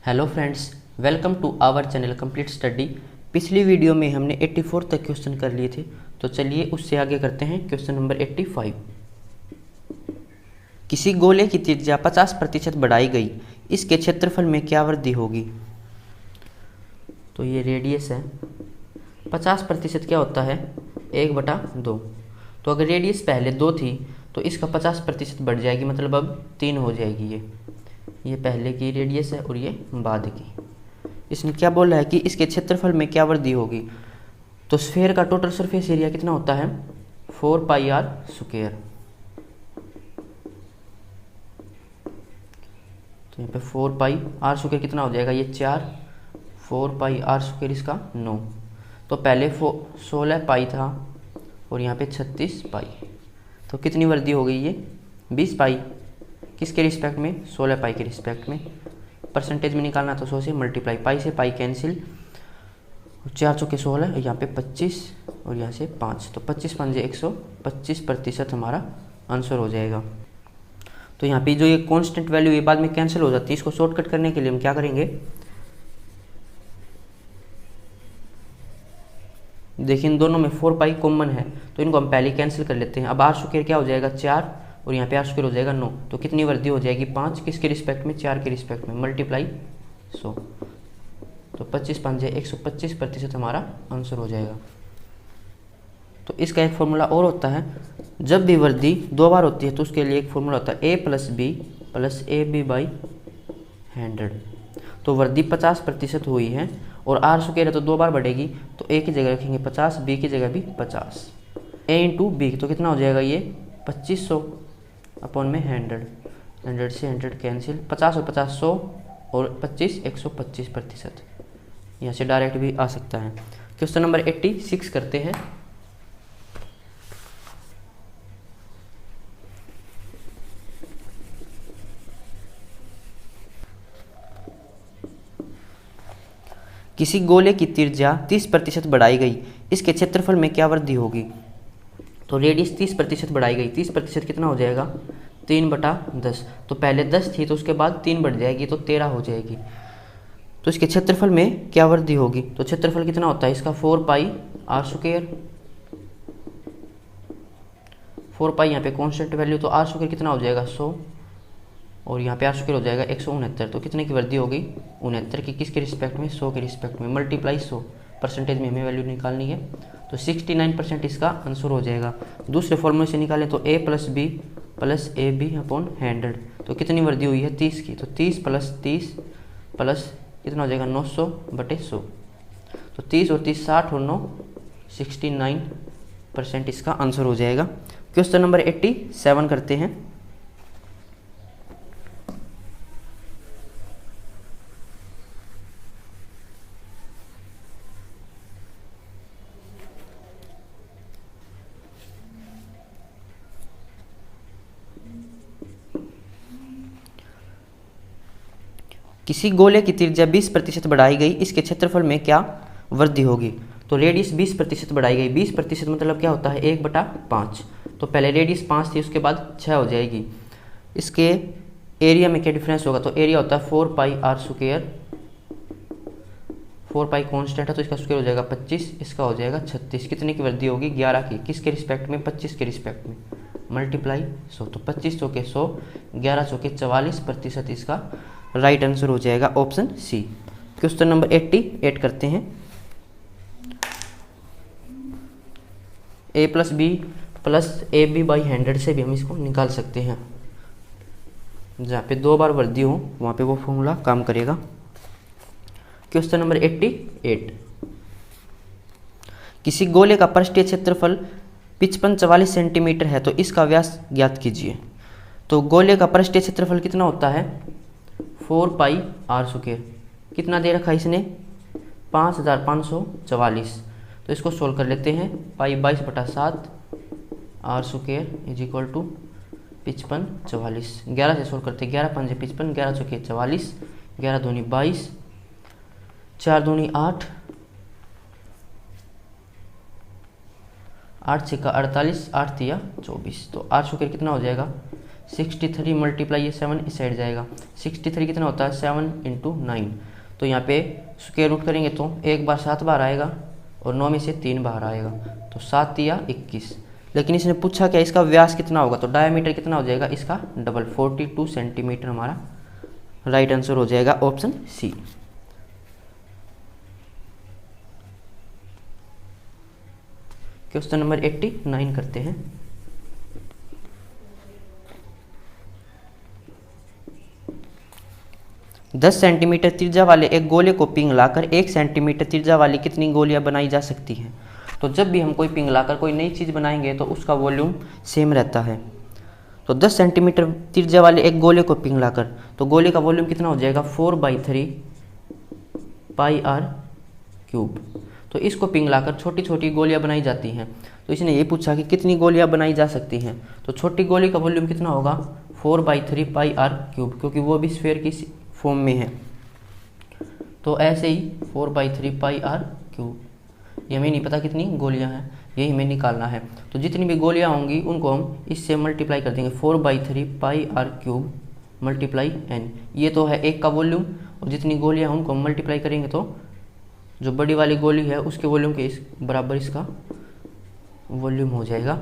Hello friends, welcome to our channel complete study. पिछली video में हमने 84 तक क्वेश्चन कर लिए थे, तो चलिए उससे आगे करते हैं क्वेश्चन नंबर 85। किसी गोले की त्रिज्या 50% बढ़ाई गई, इसके क्षेत्रफल में क्या वृद्धि होगी। तो ये रेडियस है, 50% क्या होता है 1/2। तो अगर रेडियस पहले 2 थी तो इसका 50% बढ़ जाएगी, मतलब अब 3 हो जाएगी। ये पहले की रेडियस है और ये बाद की। इसने क्या बोला है कि इसके क्षेत्रफल में क्या वृद्धि होगी। तो स्फीयर का टोटल सरफेस एरिया कितना होता है 4πr²। तो यहाँ पे 4πr² कितना हो जाएगा, ये 4, 4πr² इसका 9। तो पहले 16 पाई था और यहाँ पे 36 पाई। तो कितनी वृद्धि हो गई, ये 20 पाई। किसके रिस्पेक्ट में, 16 पाई के रिस्पेक्ट में। परसेंटेज में निकालना तो 100 से मल्टीप्लाई, पाई से पाई कैंसिल, 4 चौके 16, यहाँ पे 25 और यहाँ से 5। तो 25 पंजे 125% हमारा आंसर हो जाएगा। तो यहाँ पे जो ये कांस्टेंट वैल्यू ये बाद में कैंसिल हो जाती है, इसको शॉर्टकट करने के लिए हम क्या करेंगे, देखिए इन दोनों में 4 पाई कॉमन है तो इनको हम पहले कैंसिल कर लेते हैं। अब r² क्या हो जाएगा 4 और यहाँ पे r² हो जाएगा 9। तो कितनी वृद्धि हो जाएगी 5, किसके रिस्पेक्ट में, 4 के रिस्पेक्ट में, मल्टीप्लाई 100। तो 25 पंजे 125% हमारा आंसर हो जाएगा। तो इसका एक फॉर्मूला और होता है, जब भी वृद्धि 2 बार होती है तो उसके लिए एक फॉर्मूला होता है a + b + ab/100। तो वृद्धि 50% हुई है और r² है तो 2 बार बढ़ेगी, तो a की जगह रखेंगे 50, b की जगह भी 50। a × b तो कितना हो जाएगा, ये 2500 अपॉन में 100, 100 से 100 कैंसिल, 50 और 50 100 और 25 125%। यहाँ से डायरेक्ट भी आ सकता है। क्वेश्चन नंबर 86 करते हैं। किसी गोले की त्रिज्या 30% बढ़ाई गई, इसके क्षेत्रफल में क्या वृद्धि होगी। तो रेडियस 30% बढ़ाई गई, 30% कितना हो जाएगा 3/10। तो पहले 10 थी तो उसके बाद 3 बढ़ जाएगी तो 13 हो जाएगी। तो इसके क्षेत्रफल में क्या वृद्धि होगी। तो क्षेत्रफल कितना होता है इसका 4πr²। 4 पाई यहाँ पे कॉन्स्टेंट वैल्यू, तो r² कितना हो जाएगा 100 और यहाँ पे r² हो जाएगा 169। तो कितने की वृद्धि होगी 69 की, किसके रिस्पेक्ट में, 100 के रिस्पेक्ट में, मल्टीप्लाई 100। परसेंटेज में हमें वैल्यू निकालनी है, तो 69% इसका आंसर हो जाएगा। दूसरे फॉर्मूले से निकालें तो a + b + ab/100। तो कितनी वृद्धि हुई है 30 की, तो 30 + 30 प्लस कितना हो जाएगा 900/100। तो 30 और 30 60 और 9 69% इसका आंसर हो जाएगा। क्वेश्चन नंबर 87 करते हैं। किसी गोले की त्रिज्या 20% बढ़ाई गई, इसके क्षेत्रफल में क्या वृद्धि होगी। तो रेडियस 20% बढ़ाई गई, 20% मतलब क्या होता है 1/5। तो पहले रेडियस 5 थी उसके बाद 6 हो जाएगी। इसके एरिया में क्या डिफरेंस होगा, तो एरिया होता है 4πr²। 4 पाई कॉन्स्टेंट है तो इसका स्क्वायर हो जाएगा 25, इसका हो जाएगा 36। कितने की वृद्धि होगी 11 की, किसके रिस्पेक्ट में, 25 के रिस्पेक्ट में, मल्टीप्लाई 100। तो 25 चौके 100, 11 चौके 44% इसका राइट आंसर हो जाएगा ऑप्शन सी। क्वेश्चन नंबर 88 करते हैं। a + b + ab/100 से भी हम इसको निकाल सकते हैं। जहाँ पे 2 बार वृद्धि हो वहाँ पे वो फॉर्मूला काम करेगा। क्वेश्चन नंबर 88, किसी गोले का पृष्ठीय क्षेत्रफल 55-44 सेंटीमीटर है तो इसका व्यास ज्ञात कीजिए। तो गोले का पृष्ठीय क्षेत्रफल कितना होता है 4πr²। कितना दे रखा है इसने 5544। तो इसको सोल्व कर लेते हैं, पाई 22/7 r² = 55 44। 11 से सोल्व करते हैं, 11 पंजे 55, 11 चौके 44, 11 दूनी 22, 4 दूनी 8, 8 6 का 48, 8 तिया 24। तो r² कितना हो जाएगा 63 मल्टीप्लाई ये 7 इस साइड जाएगा। 63 कितना होता है 7 इंटू 9। तो यहाँ पे स्क्वायर रूट करेंगे तो एक बार 7 बार आएगा और 9 में से 3 बाहर आएगा, तो 7 या 21। लेकिन इसने पूछा क्या इसका व्यास कितना होगा, तो डायमीटर कितना हो जाएगा इसका डबल 42 सेंटीमीटर हमारा राइट आंसर हो जाएगा ऑप्शन सी। क्वेश्चन नंबर 89 करते हैं। दस सेंटीमीटर त्रिज्या वाले एक गोले को पिघलाकर 1 सेंटीमीटर त्रिज्या वाली कितनी गोलियां बनाई जा सकती हैं। तो जब भी हम कोई पिघलाकर कोई नई चीज़ बनाएंगे तो उसका वॉल्यूम सेम रहता है। तो 10 सेंटीमीटर त्रिज्या वाले एक गोले को पिघलाकर, तो गोले का वॉल्यूम कितना हो जाएगा 4/3 पाई आर क्यूब। तो इसको पिघलाकर छोटी छोटी गोलियां बनाई जाती हैं। तो इसने ये पूछा कि कितनी गोलियां बनाई जा सकती हैं। तो छोटी गोली का वॉल्यूम कितना होगा 4/3 पाई आर क्यूब, क्योंकि वो भी स्फीयर की फॉर्म में है। तो ऐसे ही 4/3 पाई आर क्यूब, ये हमें नहीं पता कितनी गोलियां हैं, यही हमें निकालना है। तो जितनी भी गोलियां होंगी उनको हम इससे मल्टीप्लाई कर देंगे 4/3 पाई आर क्यूब मल्टीप्लाई एन। ये तो है एक का वॉल्यूम, और जितनी गोलियां उनको हम मल्टीप्लाई करेंगे तो जो बड़ी वाली गोली है उसके वॉल्यूम के इस बराबर इसका वॉल्यूम हो जाएगा।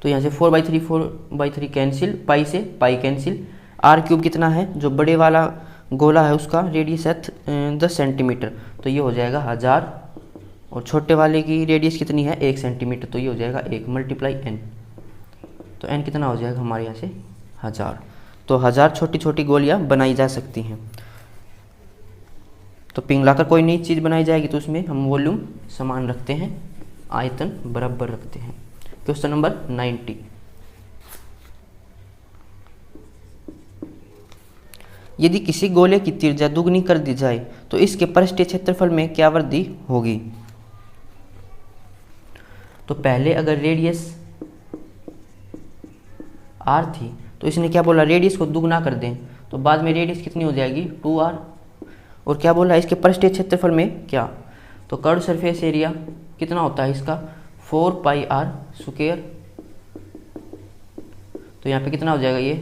तो यहाँ से 4/3 कैंसिल, पाई से पाई कैंसिल। आर क्यूब कितना है, जो बड़े वाला गोला है उसका रेडियस है 10 सेंटीमीटर, तो ये हो जाएगा 1000। और छोटे वाले की रेडियस कितनी है 1 सेंटीमीटर, तो ये हो जाएगा 1 मल्टीप्लाई एन। तो एन कितना हो जाएगा हमारे यहाँ से 1000। तो 1000 छोटी छोटी गोलियाँ बनाई जा सकती हैं। तो पिघलाकर कोई नई चीज़ बनाई जाएगी तो उसमें हम वॉल्यूम समान रखते हैं, आयतन बराबर रखते हैं। Question number 90। यदि किसी गोले की त्रिज्या दुगनी कर दी जाए तो इसके पृष्ठीय क्षेत्रफल में क्या वृद्धि होगी। तो पहले अगर रेडियस r थी तो इसने क्या बोला रेडियस को दुगना कर दें, तो बाद में रेडियस कितनी हो जाएगी 2r। और क्या बोला इसके पृष्ठीय क्षेत्रफल में क्या, तो कर्व सरफेस एरिया कितना होता है इसका 4 पाई आर स्क्वायर। तो यहाँ पे कितना हो जाएगा, ये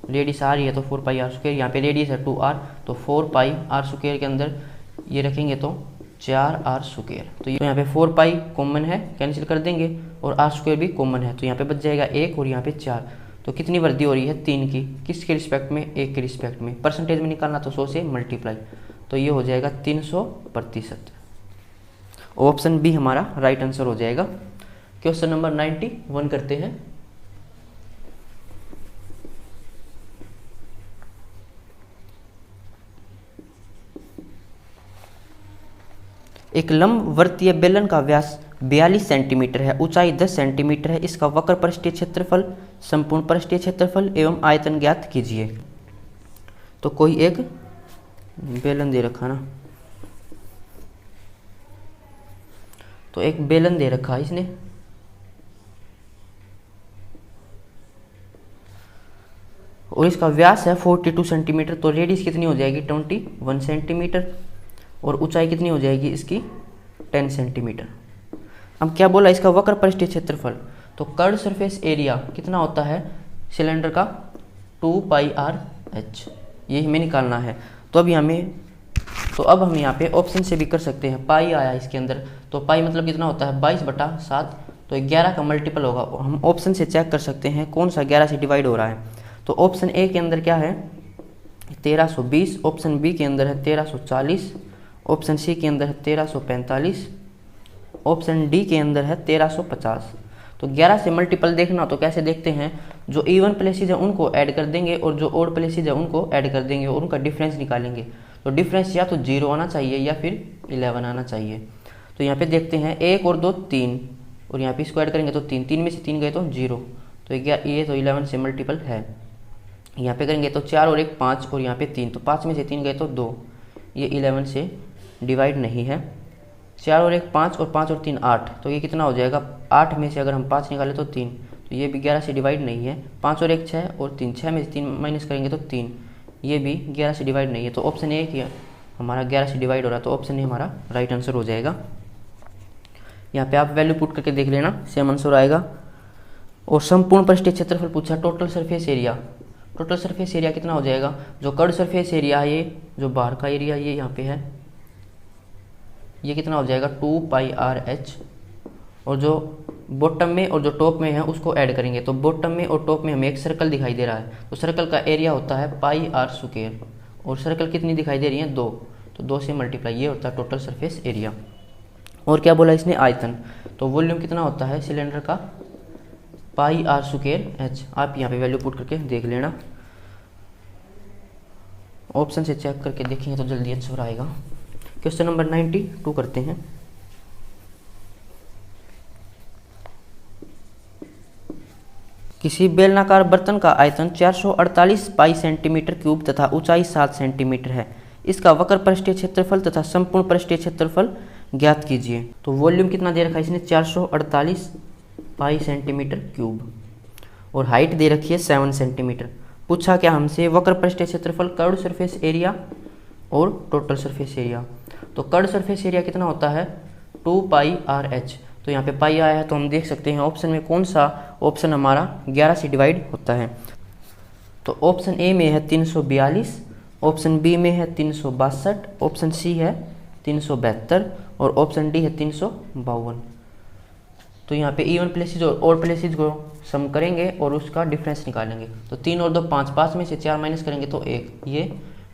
रेडियस आ रही है तो 4 पाई आर स्क्वायर, यहाँ पे रेडियस है 2r, तो 4 पाई आर स्क्वायर के अंदर ये रखेंगे तो 4r स्क्वायर। तो यहाँ पे 4 पाई कॉमन है, कैंसिल कर देंगे, और r स्क्वायर भी कॉमन है, तो यहाँ पे बच जाएगा 1 और यहाँ पे 4। तो कितनी वृद्धि हो रही है 3 की, किसके रिस्पेक्ट में 1 के रिस्पेक्ट में। परसेंटेज में निकालना तो 100 से मल्टीप्लाई, तो ये हो जाएगा 300%। ऑप्शन बी हमारा राइट आंसर हो जाएगा। क्वेश्चन नंबर 91 करते हैं। एक लंबवर्तीय बेलन का व्यास 42 सेंटीमीटर है, ऊंचाई 10 सेंटीमीटर है, इसका वक्र पृष्ठीय क्षेत्रफल, संपूर्ण पृष्ठीय क्षेत्रफल एवं आयतन ज्ञात कीजिए। तो कोई एक बेलन दे रखा ना, तो एक बेलन दे रखा है इसने, और इसका व्यास है 42 सेंटीमीटर, तो रेडियस कितनी हो जाएगी 21 सेंटीमीटर, और ऊंचाई कितनी हो जाएगी इसकी 10 सेंटीमीटर। अब क्या बोला इसका वक्र पृष्ठीय क्षेत्रफल, तो कर्व सरफेस एरिया कितना होता है सिलेंडर का 2 पाई आर एच, ये हमें निकालना है। तो अब हम यहाँ पे ऑप्शन से भी कर सकते हैं। पाई आया इसके अंदर, तो पाई मतलब कितना होता है 22/7, तो 11 का मल्टीपल होगा। हम ऑप्शन से चेक कर सकते हैं कौन सा 11 से डिवाइड हो रहा है। तो ऑप्शन ए के अंदर क्या है 1320, ऑप्शन बी के अंदर है 1340, ऑप्शन सी के अंदर है 1345, ऑप्शन डी के अंदर है 1350। तो 11 से मल्टीपल देखना तो कैसे देखते हैं, जो इवन प्लेसेज है उनको ऐड कर देंगे और जो ओड प्लेसेज है उनको ऐड कर देंगे और उनका डिफरेंस निकालेंगे। तो डिफरेंस या तो 0 आना चाहिए या फिर 11 आना चाहिए। तो यहाँ पे देखते हैं 1 और 2 3, और यहाँ पे इसको ऐड करेंगे तो 3, 3 में से 3 गए तो 0, तो ये तो 11 से मल्टीपल है। यहाँ पे करेंगे तो 4 और 1 5, और यहाँ पे 3, तो 5 में से 3 गए तो 2, ये 11 से डिवाइड नहीं है। 4 और 1 5, और 5 और 3 8, तो ये कितना हो जाएगा 8 में से अगर हम 5 निकालें तो 3, तो ये भी 11 से डिवाइड नहीं है। 5 और 1 6, और 3, 6 में से 3 माइनस करेंगे तो 3, ये भी 11 से डिवाइड नहीं है। तो ऑप्शन ए किया हमारा 11 से डिवाइड हो रहा है, तो ऑप्शन ए हमारा राइट आंसर हो जाएगा। यहाँ पे आप वैल्यू पुट करके देख लेना, सेम आंसर आएगा। और संपूर्ण पृष्ठीय क्षेत्रफल पूछा, total surface area. Total surface area कितना हो जाएगा, जो कर्व सरफेस एरिया है, ये जो बाहर का एरिया ये यहाँ पे है, ये कितना हो जाएगा 2πr/h। और जो बॉटम में और जो टॉप में है उसको ऐड करेंगे, तो बॉटम में और टॉप में हमें एक सर्कल दिखाई दे रहा है, तो सर्कल का एरिया होता है πr²। और सर्कल कितनी दिखाई दे रही है 2, तो 2 से मल्टीप्लाई, ये होता है टोटल सरफेस एरिया। और क्या बोला इसने, आयतन। तो वॉल्यूम कितना होता है सिलेंडर का πr²h। आप यहाँ पे वैल्यू पुट करके देख लेना, ऑप्शन से चेक करके देखेंगे तो जल्दी आंसर आएगा। क्वेश्चन नंबर 92 करते हैं। किसी बेलनाकार बर्तन का आयतन 448 पाई सेंटीमीटर क्यूब तथा ऊंचाई 7 सेंटीमीटर है। इसका वक्र पृष्ठीय क्षेत्रफल तथा संपूर्ण पृष्ठीय क्षेत्रफल ज्ञात कीजिए। तो वॉल्यूम कितना दे रखा है इसने 448 पाई सेंटीमीटर क्यूब, और हाइट दे रखी है 7 सेंटीमीटर। पूछा क्या हमसे, वक्र पृष्ठीय क्षेत्रफल, कर्व्ड सरफेस एरिया और टोटल सरफेस एरिया। तो कर्व्ड सरफेस एरिया कितना होता है 2πr/h। तो यहाँ पे पाई आया है, तो हम देख सकते हैं ऑप्शन में कौन सा ऑप्शन हमारा 11 से डिवाइड होता है। तो ऑप्शन ए में है 342, ऑप्शन बी में है 362, ऑप्शन सी है 372 और ऑप्शन डी है 352। तो यहाँ पे इवन प्लेसेज और ऑड प्लेसेज को सम करेंगे और उसका डिफरेंस निकालेंगे। तो 3 और 2 5, 5 में से 4 माइनस करेंगे तो 1, ये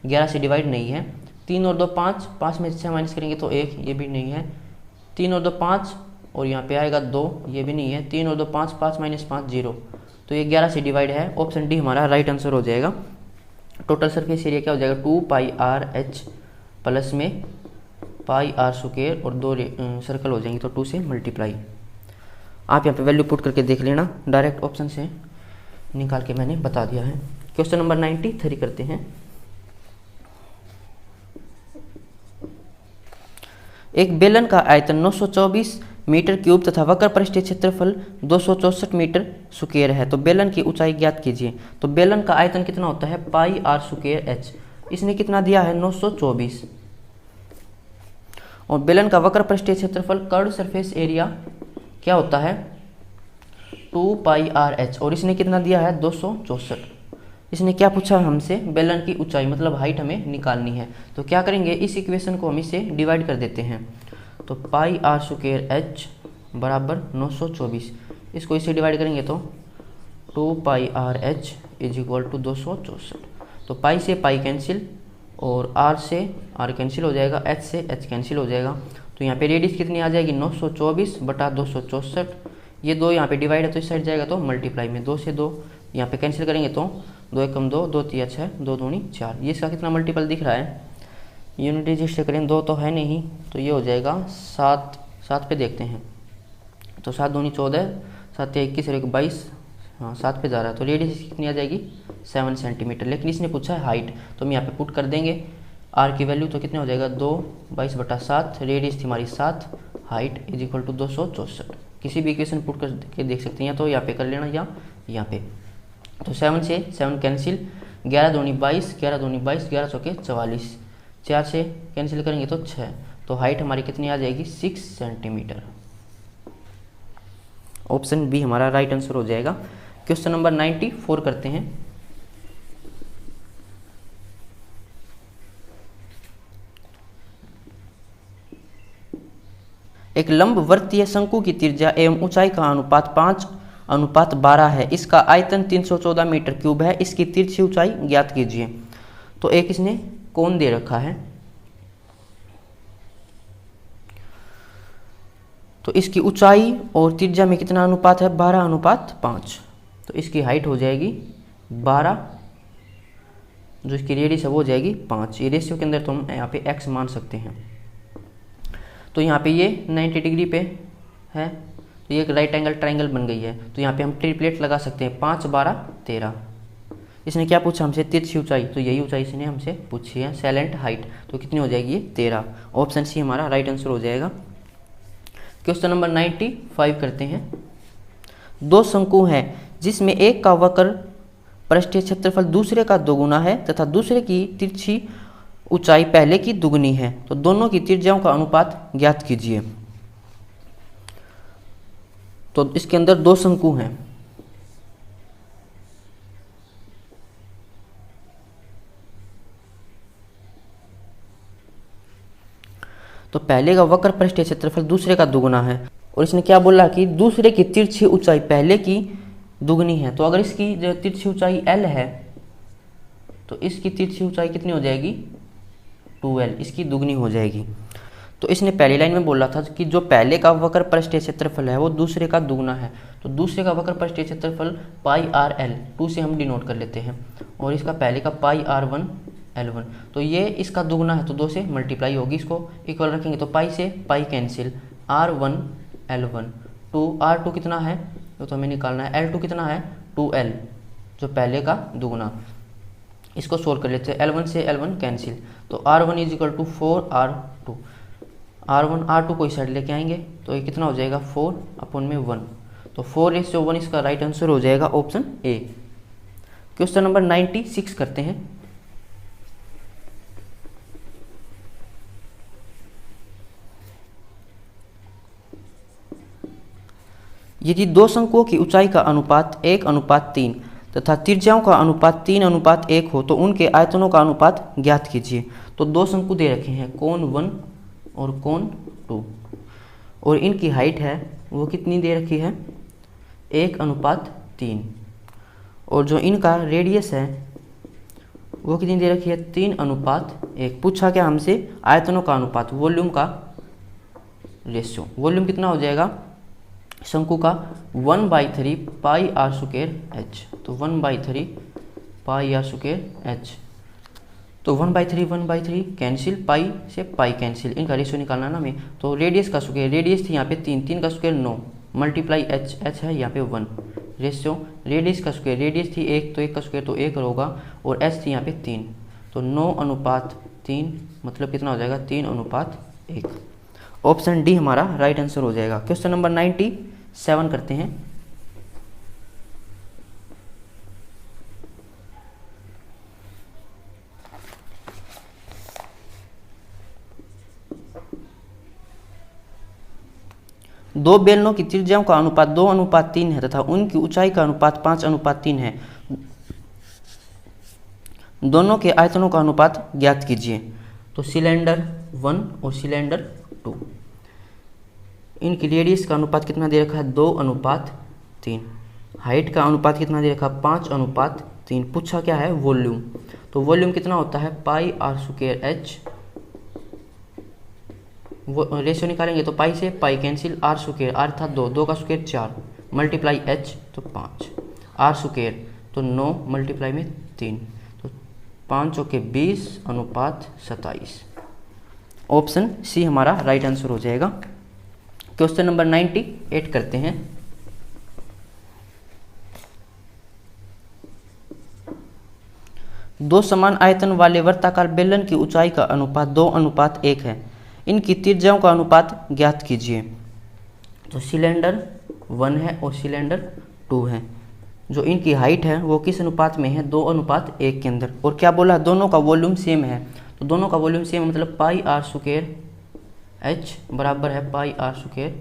11 से डिवाइड नहीं है। 3 और 2 5, 5 में से 6 माइनस करेंगे तो 1, ये भी नहीं है। 3 और 2 5 और यहाँ पे आएगा 2, ये भी नहीं है। 3 और 2 5, 5 माइनस 5 0, तो ये 11 से डिवाइड है। ऑप्शन डी हमारा राइट आंसर हो जाएगा। टोटल सरफेस एरिया क्या हो जाएगा 2πr/h प्लस में πr² और 2 सर्कल हो जाएंगे तो 2 से मल्टीप्लाई। आप यहाँ पे वैल्यू पुट करके देख लेना, डायरेक्ट ऑप्शन से निकाल के मैंने बता दिया है। क्वेश्चन नंबर 93 करते हैं। एक बेलन का आयतन 924 मीटर क्यूब तथा वक्र पृष्ठीय क्षेत्रफल 264 मीटर स्क्वायर है। तो बेलन की ऊंचाई ज्ञात कीजिए। तो बेलन का आयतन कितना होता है πr²h। इसने कितना दिया है 924। और बेलन का वक्र पृष्ठीय क्षेत्रफल, कर्व्ड सरफेस एरिया क्या होता है 2πr/h, और इसने कितना दिया है 264। इसने क्या पूछा हमसे, बेलन की ऊंचाई मतलब हाइट हमें निकालनी है। तो क्या करेंगे, इस इक्वेशन को हम इसे डिवाइड कर देते हैं। तो πr² बराबर 924, इसको इसे डिवाइड करेंगे तो 2πr/h = 264। तो पाई से पाई कैंसिल और r से r कैंसिल हो जाएगा, h से h कैंसिल हो जाएगा। तो यहाँ पे रेडियस कितनी आ जाएगी 924 बटा 264। ये 2 यहाँ पे डिवाइड है तो इस साइड जाएगा तो मल्टीप्लाई में 2 से 2 यहाँ पे कैंसिल करेंगे तो 2 एकम 2, 2 तिया 6, 2 दूनी 4। ये इसका कितना मल्टीपल दिख रहा है, यूनिट रजिस्टर करें 2 तो है नहीं, तो ये हो जाएगा 7। 7 पे देखते हैं तो 7 दूनी 14, 7 या 21 और 1 22, हाँ 7 पे जा रहा है। तो रेडियस कितनी आ जाएगी 7 सेंटीमीटर। लेकिन इसने पूछा है हाइट, तो हम यहाँ पे पुट कर देंगे आर की वैल्यू, तो कितने हो जाएगा 2 22 बटा 7, रेडियस थी हमारी 7, हाइट = 264। किसी भी इक्वेशन पुट करके देख सकते हैं, तो यहाँ पे कर लेना या यहाँ पे। तो 7 से 7 कैंसिल, 11 दूनी 22, 11 दूनी 22, 11 चौके 44, 4 से कैंसिल करेंगे तो 6। तो हाइट हमारी कितनी आ जाएगी 6 सेंटीमीटर। ऑप्शन बी हमारा राइट आंसर हो जाएगा। क्वेश्चन नंबर 94 करते हैं। एक लंबवर्तीय शंकु की त्रिज्या एवं ऊंचाई का अनुपात 5:12 है। इसका आयतन 314 मीटर क्यूब है। इसकी तिरछी ऊंचाई ज्ञात कीजिए। तो एक इसने कोण दे रखा है, तो इसकी ऊंचाई और त्रिज्या में कितना अनुपात है 12:5। तो इसकी हाइट हो जाएगी 12, जो इसकी रेडियस है वो हो जाएगी 5। ये रेशियो के अंदर तो हम यहाँ पे x मान सकते हैं। तो यहाँ पे ये 90 डिग्री पे है, तो ये एक राइट एंगल ट्राइंगल बन गई है। तो यहाँ पे हम ट्रिपलेट लगा सकते हैं 5 12 13। इसने क्या पूछा हमसे तिरछी ऊंचाई, तो यही ऊंचाई इसने हमसे पूछी है। सैलेंट हाइट तो कितनी हो जाएगी ये 13। ऑप्शन सी हमारा राइट आंसर हो जाएगा। क्वेश्चन नंबर 95 करते हैं। 2 शंकु हैं जिसमें एक का वक्र पृष्ठीय क्षेत्रफल दूसरे का दोगुना है तथा दूसरे की तिरछी ऊंचाई पहले की दुगनी है। तो दोनों की त्रिज्याओं का अनुपात ज्ञात कीजिए। तो इसके अंदर 2 शंकु हैं, तो पहले का वक्र पृष्ठीय क्षेत्रफल दूसरे का दुगुना है, और इसने क्या बोला कि दूसरे की तिरछी ऊंचाई पहले की दुगनी है। तो अगर इसकी जो तिरछी ऊंचाई l है तो इसकी तिरछी ऊंचाई कितनी हो जाएगी 2l, इसकी दुगनी हो जाएगी। तो इसने पहली लाइन में बोला था कि जो पहले का वक्र पृष्ठीय क्षेत्रफल है वो दूसरे का दुगना है, तो दूसरे का वक्र पृष्ठीय क्षेत्रफल पाई आर एल 2 से हम डिनोट कर लेते हैं, और इसका पहले का पाई आर 1 L1, तो ये इसका दुगना है तो 2 से मल्टीप्लाई होगी, इसको इक्वल रखेंगे तो पाई से pi cancel, R1 L1 2 R2 कितना है तो हमें निकालना है, L2 कितना है 2L जो पहले का दुगना, इसको सोल्व कर लेते हैं, L1 से L1 कैंसिल, तो R1 is equal to 4R2, R1 R2 को इस साइड लेके आएंगे तो ये कितना हो जाएगा 4/1, तो 4:1 इसका राइट आंसर हो जाएगा ऑप्शन ए। क्वेश्चन नंबर 96 करते हैं। यदि दो शंकुओं की ऊंचाई का अनुपात 1:3 तथा त्रिज्याओं का अनुपात 3:1 हो तो उनके आयतनों का अनुपात ज्ञात कीजिए। तो दो शंकु दे रखे हैं, कोण 1 और कोण 2, और इनकी हाइट है वो कितनी दे रखी है 1:3, और जो इनका रेडियस है वो कितनी दे रखी है 3:1। पूछा क्या हमसे आयतनों का अनुपात, वॉल्यूम का रेशियो, वॉल्यूम कितना हो जाएगा शंकु का 1/3 पाई आर स्क्वायर एच, तो 1/3 पाई आर स्क्वायर एच, तो 1/3 कैंसिल, पाई से पाई कैंसिल, इनका रेशियो निकालना ना हमें। तो रेडियस का स्क्वायर, रेडियस थी यहाँ पे 3 का स्क्वायर 9 मल्टीप्लाई एच है यहाँ पे 1, रेशियो रेडियस का स्क्वायर, रेडियस थी 1 तो 1 का स्क्वायर तो 1 होगा, और एच थी यहाँ पे 3, तो 9:3 मतलब कितना हो जाएगा 3:1। ऑप्शन डी हमारा राइट आंसर हो जाएगा। क्वेश्चन नंबर 97 करते हैं। दो बेलनों की त्रिज्याओं का अनुपात 2:3 है तथा उनकी ऊंचाई का अनुपात 5:3 है, दोनों के आयतनों का अनुपात ज्ञात कीजिए। तो सिलेंडर 1 और सिलेंडर 2, इनकी रेडियस का अनुपात कितना दे रखा है 2:3, हाइट का अनुपात कितना दे रखा है 5:3। पूछा क्या है वॉल्यूम, तो वॉल्यूम कितना होता है pi are square h, ratio निकालेंगे तो पाई से pi cancel, r square r था 2 का स्क्वायर 4 मल्टीप्लाई एच तो 5, आर स्क्वायर तो 9 मल्टीप्लाई में 3, तो 5 के 20:27। ऑप्शन सी हमारा राइट आंसर हो जाएगा। क्वेश्चन नंबर 98 करते हैं। दो समान आयतन वाले वर्ताकार बेलन की ऊंचाई का अनुपात 2:1 है, इनकी त्रिज्याओं का अनुपात ज्ञात कीजिए। तो सिलेंडर 1 है और सिलेंडर 2 है, जो इनकी हाइट है वो किस अनुपात में है 2:1 के अंदर, और क्या बोला दोनों का वॉल्यूम सेम है, तो दोनों का वॉल्यूम सेम मतलब पाई आर स्क्वायर एच बराबर है पाई आर स्क्वायर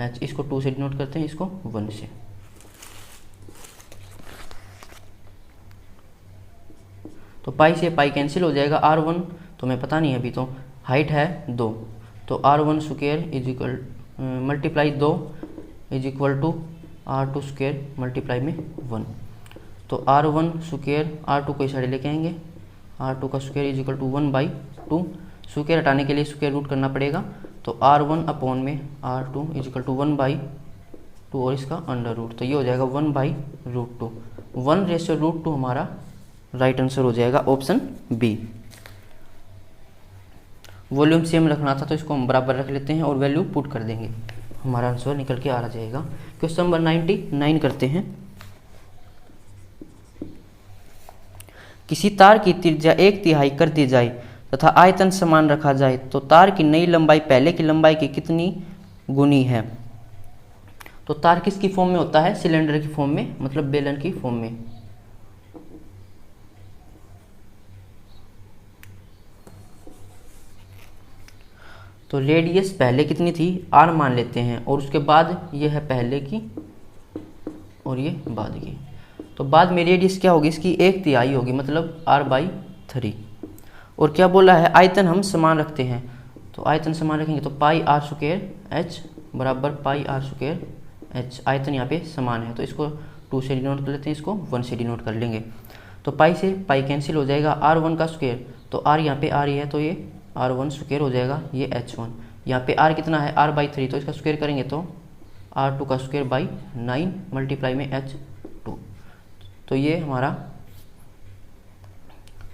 एच, इसको 2 से डिनोट करते हैं, इसको 1 से। तो पाई से पाई कैंसिल हो जाएगा, R1 तो हमें पता नहीं है अभी, तो हाइट है 2, तो R1 square is equal multiply 2 is equal to R2 square multiply में 1, तो R1 स्क्वायर R2 को इस साइड लेके आएंगे, R2 का square is equal to 1/2, square हटाने के लिए स्क्वायर रूट करना पड़ेगा, तो R1 अपॉन में R2 इज इक्वल टू 1/2 और इसका अंडर रूट, तो ये हो जाएगा 1/√2, 1:√2 हमारा राइट आंसर हो जाएगा ऑप्शन बी। वॉल्यूम सेम रखना था तो इसको हम बराबर रख लेते हैं और वैल्यू पुट कर देंगे, हमारा आंसर निकल के आ जाएगा। क्वेश्चन नंबर 99 करते हैं। किसी तार की त्रिज्या 1/3 कर दी जाए तथा आयतन समान रखा जाए तो तार की नई लंबाई पहले की लंबाई की कितनी गुनी है। तो तार किसकी फॉर्म में होता है सिलेंडर की फॉर्म में, मतलब बेलन की फॉर्म में। तो रेडियस पहले कितनी थी r मान लेते हैं, और उसके बाद ये है पहले की और ये बाद की, तो बाद में रेडियस क्या होगी इसकी 1/3 होगी, मतलब r/3। और क्या बोला है आयतन हम समान रखते हैं, तो आयतन समान रखेंगे तो पाई आर स्क्वायर एच बराबर पाई आर स्क्वायर एच, आयतन यहाँ पे समान है तो इसको 2 से डिनोट कर लेते हैं, इसको 1 से डिनोट कर लेंगे। तो पाई से पाई कैंसिल हो जाएगा, R1 का स्क्वायर, तो आर यहाँ पे आर ही है तो ये R1 स्क्वायर हो जाएगा, ये H1। यहाँ पे आर कितना है R/3, तो इसका स्क्वायर करेंगे तो R2 का स्क्वायर बाई 9 मल्टीप्लाई में H2, तो ये हमारा,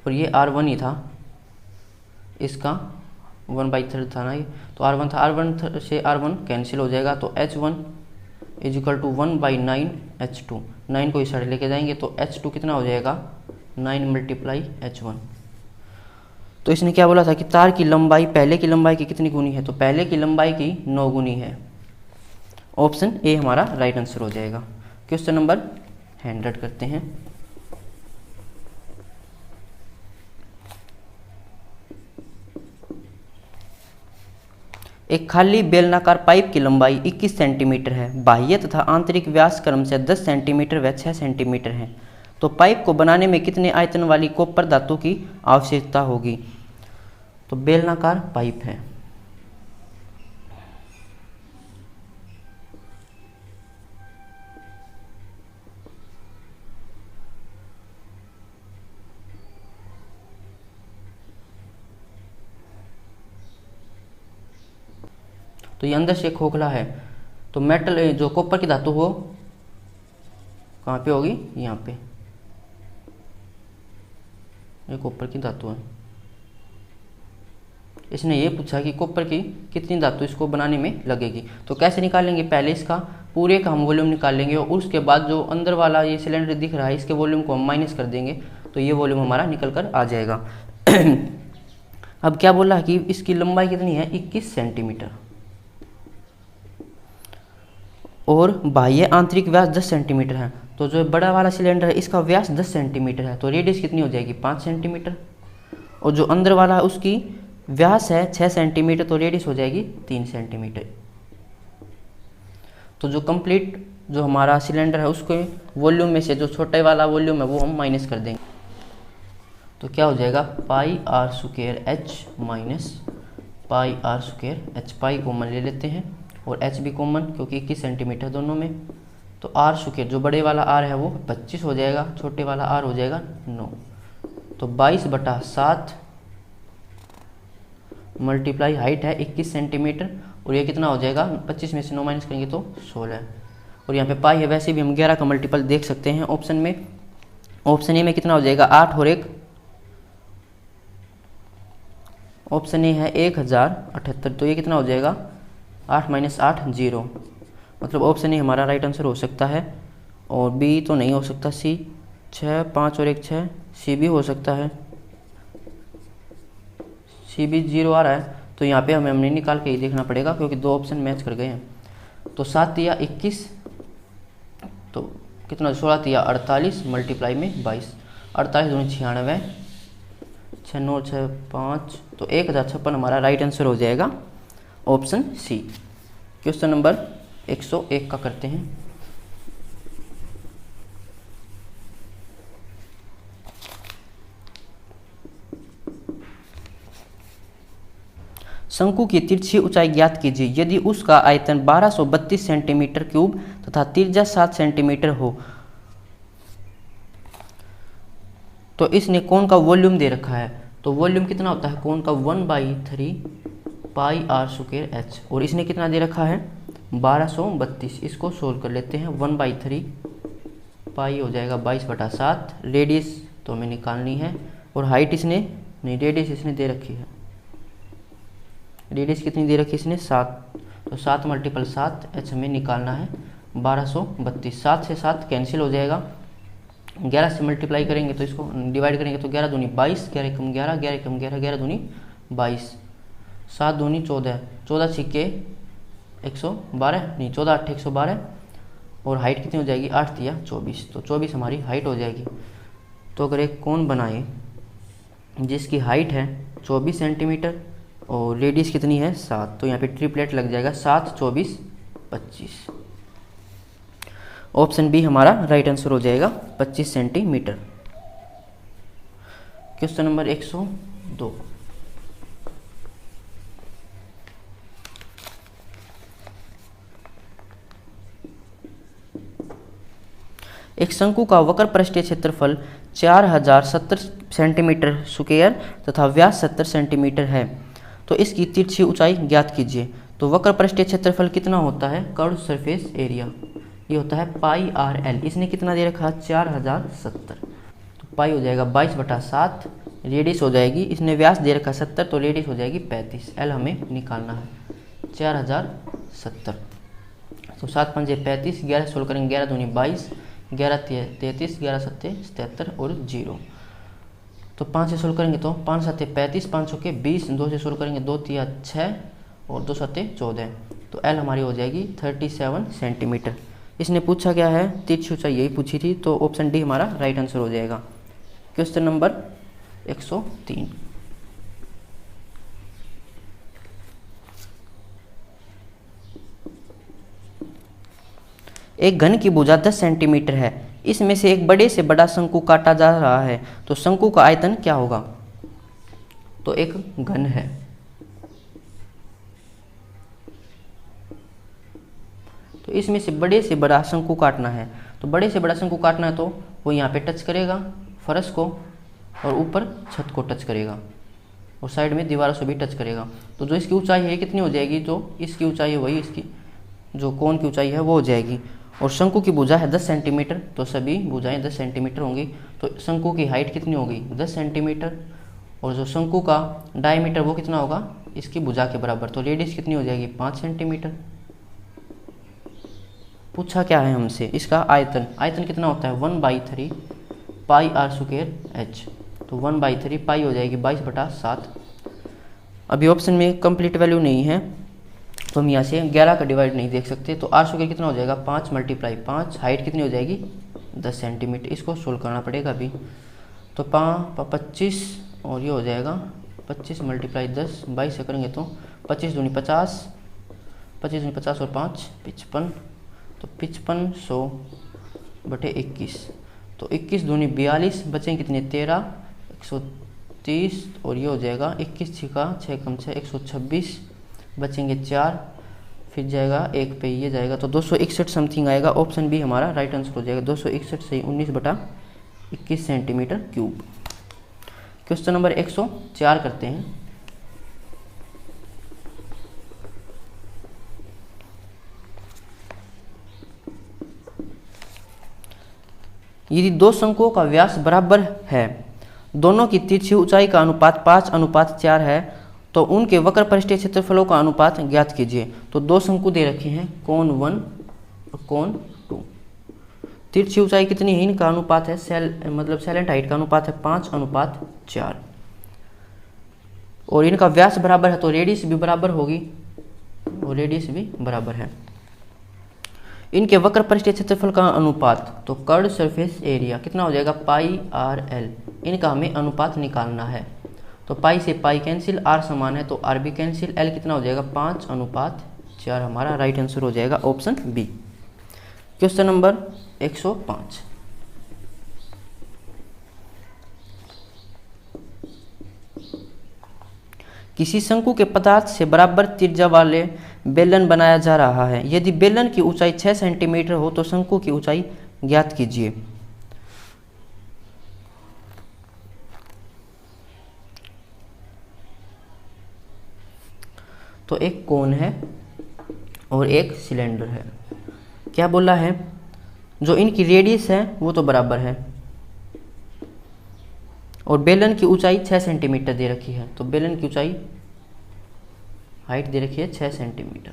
और ये R1 ही था, इसका 1/3 था ना ये, तो R1 था, R1 से R1 कैंसिल हो जाएगा तो H1 इजिकल टू 1/9 H2, 9 को इस साइड लेके जाएंगे तो H2 कितना हो जाएगा 9 मल्टीप्लाई H1। तो इसने क्या बोला था कि तार की लंबाई पहले की लंबाई की कितनी गुनी है, तो पहले की लंबाई की 9 गुनी है। ऑप्शन ए हमारा राइट आंसर हो जाएगा। क्वेश्चन नंबर 100 करते हैं। एक खाली बेलनाकार पाइप की लंबाई 21 सेंटीमीटर है, बाह्य तथा आंतरिक व्यास क्रमशः 10 सेंटीमीटर व 6 सेंटीमीटर है। तो पाइप को बनाने में कितने आयतन वाली कॉपर धातु की आवश्यकता होगी। तो बेलनाकार पाइप है, तो ये अंदर से खोखला है, तो मेटल जो कॉपर की धातु हो कहाँ पे होगी, यहाँ पे, ये कॉपर की धातु है। इसने ये पूछा कि कॉपर की कितनी धातु इसको बनाने में लगेगी, तो कैसे निकालेंगे, पहले इसका पूरे का हम वॉल्यूम निकाल लेंगे और उसके बाद जो अंदर वाला ये सिलेंडर दिख रहा है इसके वॉल्यूम को हम माइनस कर देंगे, तो ये वॉल्यूम हमारा निकल कर आ जाएगा। अब क्या बोला है कि इसकी लंबाई कितनी है 21 सेंटीमीटर और बाह्य आंतरिक व्यास 10 सेंटीमीटर है। तो जो बड़ा वाला सिलेंडर है इसका व्यास 10 सेंटीमीटर है, तो रेडियस कितनी हो जाएगी 5 सेंटीमीटर, और जो अंदर वाला है उसकी व्यास है 6 सेंटीमीटर, तो रेडियस हो जाएगी 3 सेंटीमीटर। तो जो कंप्लीट जो हमारा सिलेंडर है उसके वॉल्यूम में से जो छोटे वाला वॉल्यूम है वो हम माइनस कर देंगे, तो क्या हो जाएगा pi are square H minus pi are square H. Pi common ले लेते हैं और एच भी कॉमन क्योंकि 21 सेंटीमीटर दोनों में, तो आर स्क्वायर जो बड़े वाला आर है वो 25 हो जाएगा, छोटे वाला आर हो जाएगा 9, तो 22/7 मल्टीप्लाई हाइट है 21 सेंटीमीटर और ये कितना हो जाएगा 25 में से 9 माइनस करेंगे तो 16, और यहाँ पे पाई है, वैसे भी हम 11 का मल्टीपल देख सकते हैं ऑप्शन में। ऑप्शन ए में कितना हो जाएगा 8 और 1, ऑप्शन ए है 1078, तो ये कितना हो जाएगा 8 - 8 0, मतलब ऑप्शन ए हमारा राइट आंसर हो सकता है, और बी तो नहीं हो सकता, सी 6 5 और 1 6, सी भी हो सकता है, सी भी 0 आ रहा है, तो यहाँ पे हमें हमने निकाल के ही देखना पड़ेगा क्योंकि 2 ऑप्शन मैच कर गए हैं। तो 7 या 21, तो कितना 16 या 48 मल्टीप्लाई में 22, 48 दूनी 96, 6 9 6 5, तो 1056 हमारा राइट आंसर हो जाएगा ऑप्शन सी। क्वेश्चन नंबर 101 का करते हैं। शंकु की तिरछी ऊंचाई ज्ञात कीजिए यदि उसका आयतन 1232 सेंटीमीटर क्यूब तथा त्रिज्या 7 सेंटीमीटर हो। तो इसने कोण का वॉल्यूम दे रखा है, तो वॉल्यूम कितना होता है कोण का 1/3 पाई आर स्क्वायर एच, और इसने कितना दे रखा है 1232। इसको सोल्व कर लेते हैं, 1/3 पाई हो जाएगा 22/7, रेडियस तो हमें निकालनी है, और हाइट इसने नहीं, रेडियस इसने दे रखी है, रेडियस कितनी दे रखी है इसने 7, तो 7 × 7 एच हमें निकालना है 1232। 7 से 7 कैंसिल हो जाएगा, 11 से मल्टीप्लाई करेंगे तो इसको डिवाइड करेंगे तो 11 दूनी 22, 11 कम 11, 11 कम 11, 11 दूनी 22, 7 दूनी 14, 14 छिक्के 112, नहीं 14 8 112, और हाइट कितनी हो जाएगी 8 × 24, तो 24 हमारी हाइट हो जाएगी। तो अगर एक कोण बनाए जिसकी हाइट है 24 सेंटीमीटर और रेडियस कितनी है 7, तो यहाँ पे ट्रिपलेट लग जाएगा 7 24 25। ऑप्शन बी हमारा राइट आंसर हो जाएगा 25 सेंटीमीटर। Question number 102। एक शंकु का वक्र पृष्ठीय क्षेत्रफल 4070 सेंटीमीटर स्क्वायर तथा व्यास 70 सेंटीमीटर है, तो इसकी तिरछी ऊंचाई ज्ञात कीजिए। तो वक्र पृष्ठीय क्षेत्रफल कितना होता है, कर्व सरफेस एरिया, ये होता है पाई आर एल। इसने कितना दे रखा, 4070, तो पाई हो जाएगा 22/7, रेडियस हो जाएगी, इसने व्यास दे रखा 70, तो रेडियस हो जाएगी 35, एल हमें निकालना है 4070। तो 7 पंजे 35, 11 सोल्व करेंगे, 11 दूनी 22, 11 33, 11 सत्ते 77 और 0। तो 5 से सोल्व करेंगे तो 5 सत्ते 35, 5 के 20, 2 से सोल्व करेंगे 2 तिया 6 और 2 सत्ते 14। तो एल हमारी हो जाएगी 37 सेंटीमीटर। इसने पूछा क्या है, तिरछी ऊंचाई यही पूछी थी, तो ऑप्शन डी हमारा राइट आंसर हो जाएगा। Question number 103। एक घन की भुजा 10 सेंटीमीटर है, इसमें से एक बड़े से बड़ा शंकु काटा जा रहा है, तो शंकु का आयतन क्या होगा। तो एक घन है, तो इसमें से बड़े से बड़ा शंकु काटना है, तो बड़े से बड़ा शंकु काटना है तो वो यहाँ पे टच करेगा फर्श को और ऊपर छत को टच करेगा और साइड में दीवारों से भी टच करेगा। तो जो इसकी ऊंचाई है कितनी हो जाएगी, जो इसकी ऊंचाई है वही इसकी जो कोण की ऊंचाई है वो हो जाएगी। और शंकु की भुजा है 10 सेंटीमीटर, तो सभी भुजाएं 10 सेंटीमीटर होंगी, तो शंकु की हाइट कितनी होगी 10 सेंटीमीटर, और जो शंकु का डायमीटर वो कितना होगा इसकी भुजा के बराबर, तो रेडियस कितनी हो जाएगी 5 सेंटीमीटर। पूछा क्या है हमसे, इसका आयतन, आयतन कितना होता है 1/3 पाई आर स्क्वायर एच, तो 1/3 पाई हो जाएगी 22/7। अभी ऑप्शन में कंप्लीट वैल्यू नहीं है, तो हम यहाँ से 11 का डिवाइड नहीं देख सकते, तो आर स्क्वायर कितना हो जाएगा 5 × 5, हाइट कितनी हो जाएगी 10 सेंटीमीटर, इसको सोल्व करना पड़ेगा अभी। तो 25 और ये हो जाएगा 25 × 10, 22 से करेंगे तो 25 दूनी 50, 25 दूनी 50 और 5 55, तो 55/21, तो 21 दूनी 42, बचेंगे कितने 13, 130 और ये हो जाएगा 21 छिका 6 कम 6 126, बचेंगे 4, फिर जाएगा 1 पे ये जाएगा, तो 261 समथिंग आएगा। ऑप्शन बी हमारा राइट आंसर हो जाएगा 261 सही 19/21 सेंटीमीटर क्यूब। क्वेश्चन नंबर 104 करते हैं। यदि दो शंकुओं का व्यास बराबर है, दोनों की तिरछी ऊंचाई का अनुपात 5:4 है, तो उनके वक्र पृष्ठीय क्षेत्रफलों का अनुपात ज्ञात कीजिए। तो दो शंकु दे रखे हैं, कोण 1 और कोण 2, तिरछी ऊंचाई कितनी है, इनका अनुपात है सैलेंट हाइट का अनुपात है 5:4, और इनका व्यास बराबर है तो रेडियस भी बराबर होगी, और रेडियस भी बराबर है। इनके वक्र पृष्ठीय क्षेत्रफल का अनुपात, तो कर्व सरफेस एरिया कितना हो जाएगा पाई आर एल, इनका हमें अनुपात निकालना है। तो पाई से पाई कैंसिल, आर समान है तो आर भी कैंसिल, एल कितना हो जाएगा 5:4, हमारा राइट आंसर हो जाएगा ऑप्शन बी। Question number 105। किसी शंकु के पदार्थ से बराबर त्रिज्या वाले बेलन बनाया जा रहा है, यदि बेलन की ऊंचाई 6 सेंटीमीटर हो तो शंकु की ऊंचाई ज्ञात कीजिए। तो एक कोन है और एक सिलेंडर है, क्या बोला है, जो इनकी रेडियस है वो तो बराबर है, और बेलन की ऊंचाई 6 सेंटीमीटर दे रखी है, तो बेलन की ऊंचाई हाइट दे रखी है 6 सेंटीमीटर,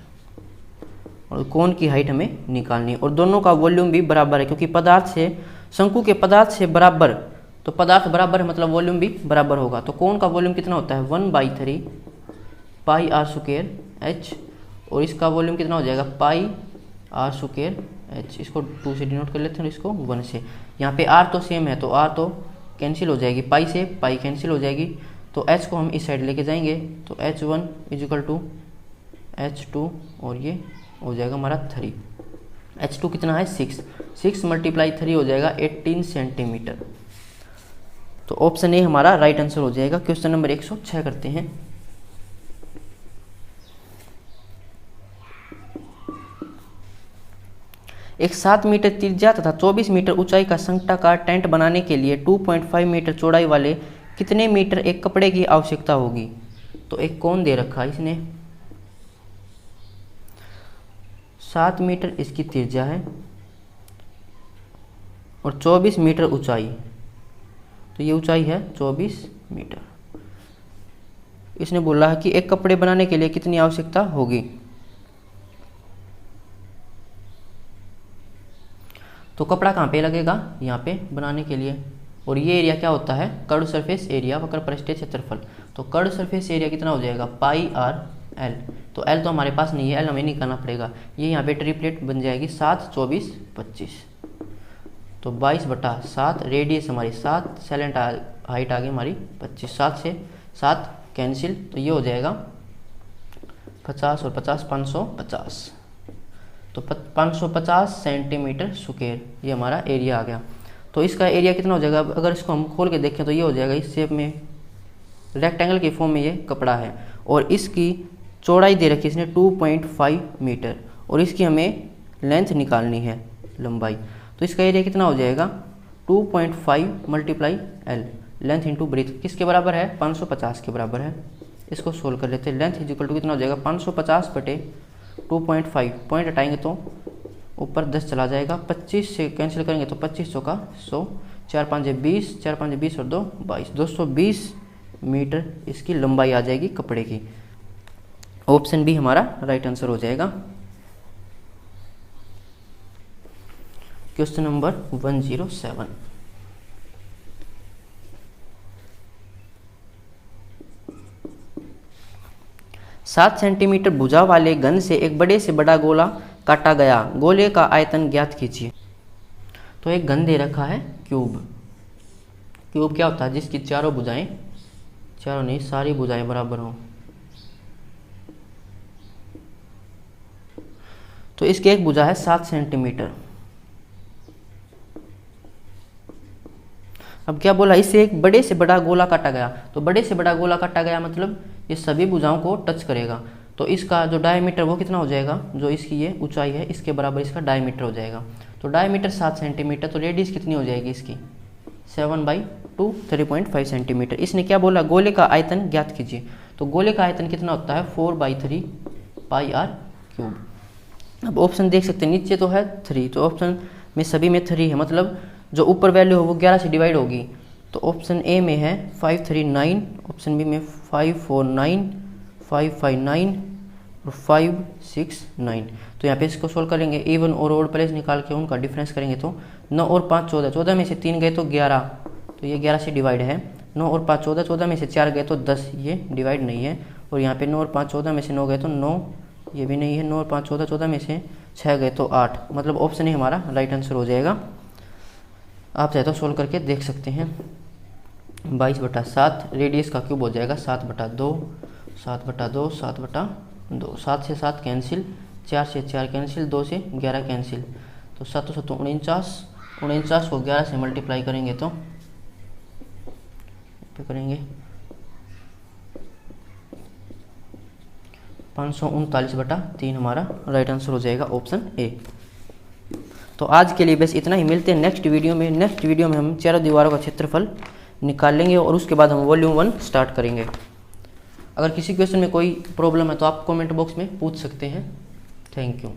और कोन की हाइट हमें निकालनी है, और दोनों का वॉल्यूम भी बराबर है, क्योंकि पदार्थ से शंकु के पदार्थ से बराबर, तो पदार्थ बराबर है मतलब वॉल्यूम भी बराबर होगा। तो कोन का वॉल्यूम कितना होता है 1/3 पाई आर स्क्वायर एच, और इसका वॉल्यूम कितना हो जाएगा पाई आर स्क्वायर एच, इसको 2 से डिनोट कर लेते हैं, इसको 1 से। यहाँ पे आर तो सेम है तो आर तो कैंसिल हो जाएगी, पाई से पाई कैंसिल हो जाएगी, तो एच को हम इस साइड लेके जाएंगे, तो h1 = h2, और ये हो जाएगा हमारा 3, h2 कितना है 6 × 3 हो जाएगा 18 सेंटीमीटर। तो ऑप्शन ए हमारा राइट आंसर हो जाएगा। क्वेश्चन नंबर 106 करते हैं। एक 7 मीटर त्रिज्या तथा 24 मीटर ऊंचाई का संकटाकार टेंट बनाने के लिए 2.5 मीटर चौड़ाई वाले कितने मीटर एक कपड़े की आवश्यकता होगी। तो एक कोन दे रखा है इसने, 7 मीटर इसकी त्रिज्या है और 24 मीटर ऊंचाई, तो ये ऊंचाई है 24 मीटर। इसने बोला है कि एक कपड़े बनाने के लिए कितनी आवश्यकता होगी। तो कपड़ा कहाँ पे लगेगा, यहाँ पे बनाने के लिए। और ये एरिया क्या होता है, कर्व सरफेस एरिया, वक्र पृष्ठीय क्षेत्रफल। तो कर्व सरफेस एरिया कितना हो जाएगा, पाई आर एल। तो एल तो हमारे पास नहीं है, एल हमें निकालना पड़ेगा। ये यहाँ पे ट्रिपलेट बन जाएगी 7, 24, 25। तो 22/7, रेडियस हमारी 7, साइलेंट हाइट आ गई हमारी 25। 7 से 7 कैंसिल, तो ये हो जाएगा 50 और 50 550। तो 550 सेंटीमीटर स्क्वायर ये हमारा एरिया आ गया। तो इसका एरिया कितना हो जाएगा, अगर इसको हम खोल के देखें तो ये हो जाएगा इस शेप में, रेक्टेंगल के फॉर्म में ये कपड़ा है। और इसकी चौड़ाई दे रखी है इसने 2.5 मीटर और इसकी हमें लेंथ निकालनी है, लंबाई। तो इसका एरिया कितना हो जाएगा 2.5 × L, लेंथ इंटू ब्रेथ किसके बराबर है, 550 के बराबर है। इसको सोल्व कर लेते हैं। लेंथ इज इक्वल टू कितना हो जाएगा 550/2.5, पॉइंट हटाएंगे तो ऊपर 10 चला जाएगा, 25 से कैंसिल करेंगे तो 25 100 का 100, 4 5 20, 4 5 20 और 2 22, 220 मीटर इसकी लंबाई आ जाएगी कपड़े की। ऑप्शन बी हमारा राइट आंसर हो जाएगा। Question number 107। सात सेंटीमीटर भुजा वाले गन से एक बड़े से बड़ा गोला काटा गया, गोले का आयतन ज्ञात कीजिए। तो एक गन दे रखा है क्यूब। क्यूब क्या होता है, जिसकी चारों भुजाएं, चारों नहीं सारी भुजाएं बराबर हों। तो इसकी एक भुजा है 7 सेंटीमीटर। अब क्या बोला, इससे एक बड़े से बड़ा गोला काटा गया। तो बड़े से बड़ा गोला काटा गया मतलब ये सभी भुजाओं को टच करेगा। तो इसका जो डायमीटर वो कितना हो जाएगा, जो इसकी ये ऊंचाई है इसके बराबर इसका डायमीटर हो जाएगा। तो डायमीटर 7 सेंटीमीटर, तो रेडियस कितनी हो जाएगी इसकी 7/2, 3.5 सेंटीमीटर। इसने क्या बोला, गोले का आयतन ज्ञात कीजिए। तो गोले का आयतन कितना होता है 4/3 πr³। अब ऑप्शन देख सकते हैं, नीचे तो है 3, तो ऑप्शन में सभी में 3 है, मतलब जो ऊपर वैल्यू हो वो 11 से डिवाइड होगी। तो ऑप्शन ए में है 539, ऑप्शन बी में 549, 559 और 569। तो यहाँ पे इसको सोल्व करेंगे, इवन और ओड प्लेस निकाल के उनका डिफरेंस करेंगे तो 9 और 5 14, 14 में से 3 गए तो 11, तो ये 11 से डिवाइड है। 9 और 5 14, 14 में से 4 गए तो 10, ये डिवाइड नहीं है। और यहाँ पे 9 और 5 14 में से 9 गए तो 9, ये भी नहीं है। 9 और 5 14, 14 में से 6 गए तो 8, मतलब ऑप्शन ही हमारा राइट आंसर हो जाएगा। आप चाहे तो सोल्व करके देख सकते हैं। 22/7, रेडियस का क्यूब हो जाएगा 7/2, 7/2, 7/2, 7 से 7 कैंसिल, 4 से 4 कैंसिल, 2 से 11 कैंसिल। तो 7 7 49, 49 को 11 से मल्टीप्लाई करेंगे तो करेंगे 539/3 हमारा राइट आंसर हो जाएगा, ऑप्शन ए। तो आज के लिए बस इतना ही, मिलते हैं नेक्स्ट वीडियो में। नेक्स्ट वीडियो में हम चारों दीवारों का क्षेत्रफल निकाल लेंगे और उसके बाद हम वॉल्यूम 1 स्टार्ट करेंगे। अगर किसी क्वेश्चन में कोई प्रॉब्लम है तो आप कमेंट बॉक्स में पूछ सकते हैं। Thank you.